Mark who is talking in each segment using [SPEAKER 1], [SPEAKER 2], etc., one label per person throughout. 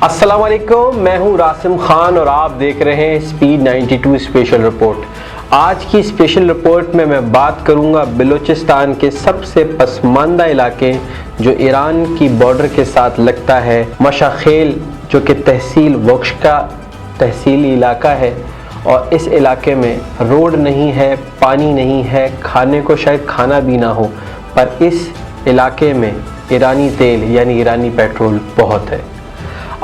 [SPEAKER 1] अस्सलाम वालेकुम, मैं हूं रासिम खान और आप देख रहे हैं स्पीड 92 स्पेशल रिपोर्ट। आज की स्पेशल रिपोर्ट में मैं बात करूंगा बलूचिस्तान के सबसे पसमानदा इलाके जो ईरान की बॉर्डर के साथ लगता है, मशाखेल, जो कि तहसील वक्श का तहसीली इलाका है। और इस इलाके में रोड नहीं है, पानी नहीं है, खाने को शायद खाना भी ना हो, पर इस इलाके में ईरानी तेल यानी ईरानी पेट्रोल बहुत है।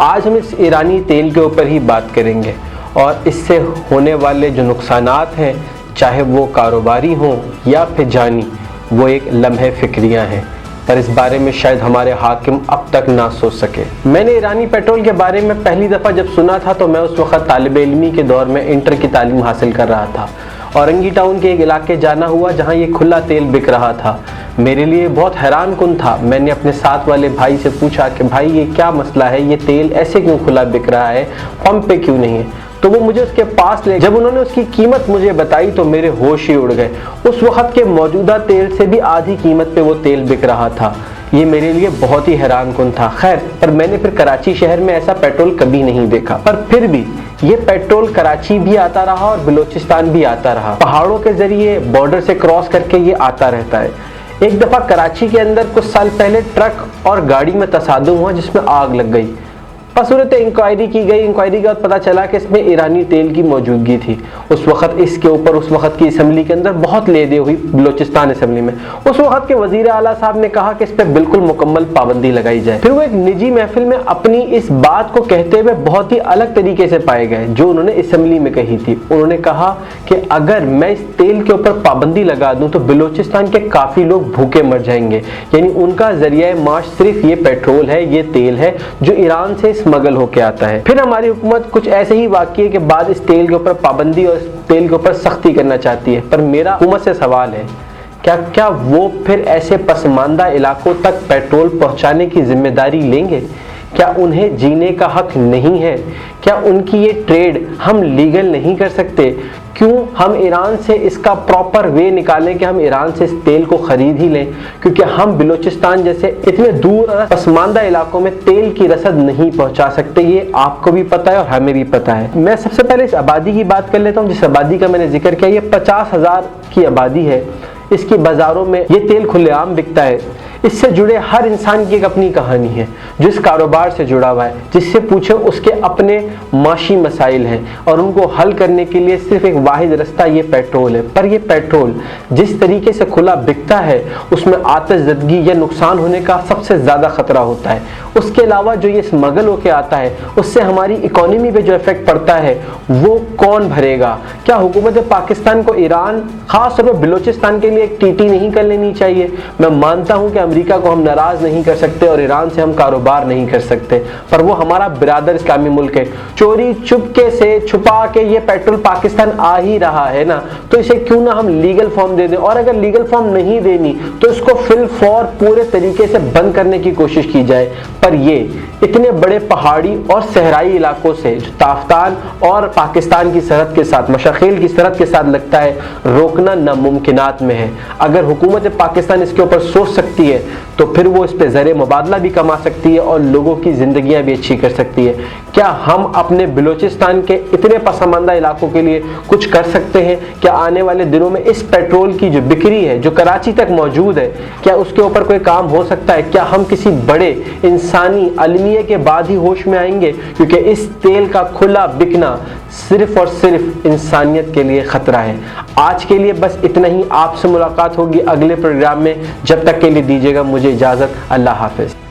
[SPEAKER 1] आज हम इस ईरानी तेल के ऊपर ही बात करेंगे और इससे होने वाले जो नुकसानात हैं, चाहे वो कारोबारी हों या फिर जानी, वो एक लम्हे फिक्रियाँ हैं, पर इस बारे में शायद हमारे हाकिम अब तक ना सोच सके। मैंने ईरानी पेट्रोल के बारे में पहली दफ़ा जब सुना था तो मैं उस वक़्त तालिब इल्मी के दौर में इंटर की तालीम हासिल कर रहा था। औरंगी टाउन के एक इलाके जाना हुआ जहाँ ये खुला तेल बिक रहा था। मेरे लिए बहुत हैरान कुन था। मैंने अपने साथ वाले भाई से पूछा कि भाई ये क्या मसला है, ये तेल ऐसे क्यों खुला बिक रहा है, पंप पे क्यों नहीं है? तो वो मुझे उसके पास ले, जब उन्होंने उसकी कीमत मुझे बताई तो मेरे होश ही उड़ गए। उस वक्त के मौजूदा तेल से भी आधी कीमत पे वो तेल बिक रहा था। ये मेरे लिए बहुत ही हैरान कुन था। खैर, पर मैंने फिर कराची शहर में ऐसा पेट्रोल कभी नहीं देखा। पर फिर भी ये पेट्रोल कराची भी आता रहा और बलूचिस्तान भी आता रहा। पहाड़ों के जरिए बॉर्डर से क्रॉस करके ये आता रहता है। एक दफ़ा कराची के अंदर कुछ साल पहले ट्रक और गाड़ी में तसादुम हुआ जिसमें आग लग गई। बसूरत इंक्वायरी की गई। इंक्वायरी के बाद पता चला कि इसमें ईरानी तेल की मौजूदगी थी। उस वक्त इसके ऊपर उस वक्त की असम्बली के अंदर बहुत लेदे हुई, बलूचिस्तान असम्बली में उस वक्त के वज़ीर आला साहब ने कहा कि इस पर बिल्कुल मुकम्मल पाबंदी लगाई जाए। फिर वो एक निजी महफिल में अपनी इस बात को कहते हुए बहुत ही अलग तरीके से पाए गए जो उन्होंने असम्बली में कही थी। उन्होंने कहा कि अगर मैं इस तेल के ऊपर पाबंदी लगा दूं तो बलूचिस्तान के काफ़ी लोग भूखे मर जाएंगे। यानी उनका जरिया माश सिर्फ ये पेट्रोल है, ये तेल है जो ईरान से स्मगल होके आता है। फिर हमारी हुकूमत कुछ ऐसे ही वाक़ये के बाद इस तेल के ऊपर पाबंदी और इस तेल के ऊपर सख्ती करना चाहती है। पर मेरा हुकूमत से सवाल है, क्या वो फिर ऐसे पसमानदा इलाकों तक पेट्रोल पहुंचाने की जिम्मेदारी लेंगे? क्या उन्हें जीने का हक नहीं है? क्या उनकी ये ट्रेड हम लीगल नहीं कर सकते? क्यों हम ईरान से इसका प्रॉपर वे निकालें कि हम ईरान से इस तेल को ख़रीद ही लें? क्योंकि हम बलूचिस्तान जैसे इतने दूर और पसमानदा इलाकों में तेल की रसद नहीं पहुंचा सकते। ये आपको भी पता है और हमें भी पता है। मैं सबसे पहले इस आबादी की बात कर लेता हूँ जिस आबादी का मैंने जिक्र किया। ये 50,000 की आबादी है। इसकी बाज़ारों में ये तेल खुलेआम बिकता है। इससे जुड़े हर इंसान की एक अपनी कहानी है जो इस कारोबार से जुड़ा हुआ है। जिससे पूछो उसके अपने माशी मसाइल हैं और उनको हल करने के लिए सिर्फ एक वाहिद रास्ता ये पेट्रोल है। पर ये पेट्रोल जिस तरीके से खुला बिकता है उसमें आतिशज़दगी या नुकसान होने का सबसे ज़्यादा ख़तरा होता है। उसके अलावा जो ये स्मगल होकर आता है उससे हमारी इकॉनमी पे जो इफ़ेक्ट पड़ता है वो कौन भरेगा? क्या हुकूमत पाकिस्तान को ईरान, ख़ास तौर पर बलूचिस्तान के लिए एक टीटी नहीं कर लेनी चाहिए? मैं मानता हूँ कि अमेरिका को हम नाराज़ नहीं कर सकते और ईरान से हम कारोबार नहीं कर सकते, पर वो हमारा बिरादर इस्लामी मुल्क है। चोरी चुपके से छुपा के ये पेट्रोल पाकिस्तान आ ही रहा है ना, तो इसे क्यों ना हम लीगल फॉर्म दे दें। और अगर लीगल फॉर्म नहीं देनी तो इसको फिल फॉर पूरे तरीके से बंद करने की कोशिश की जाए। पर ये इतने बड़े पहाड़ी और सहराई इलाकों से जो ताफ्तान और पाकिस्तान की सरहद के साथ, मशाखेल की सरहद के साथ लगता है, रोकना नामुमकिनात में है। अगर हुकूमत पाकिस्तान इसके ऊपर सोच सकती है तो फिर वो इस पे ज़र मुबादला भी कमा सकती है और लोगों की ज़िंदगियाँ भी अच्छी कर सकती है। क्या हम अपने बलूचिस्तान के इतने पसमानदा इलाकों के लिए कुछ कर सकते हैं? क्या आने वाले दिनों में इस पेट्रोल की जो बिक्री है जो कराची तक मौजूद है, क्या उसके ऊपर कोई काम हो सकता है? क्या हम किसी बड़े इंसानी अलमिये के बाद ही होश में आएंगे? क्योंकि इस तेल का खुला बिकना सिर्फ और सिर्फ इंसानियत के लिए ख़तरा है। आज के लिए बस इतना ही। आपसे मुलाकात होगी अगले प्रोग्राम में। जब तक के लिए दीजिएगा मुझे इजाज़त। अल्लाह हाफ़िज़।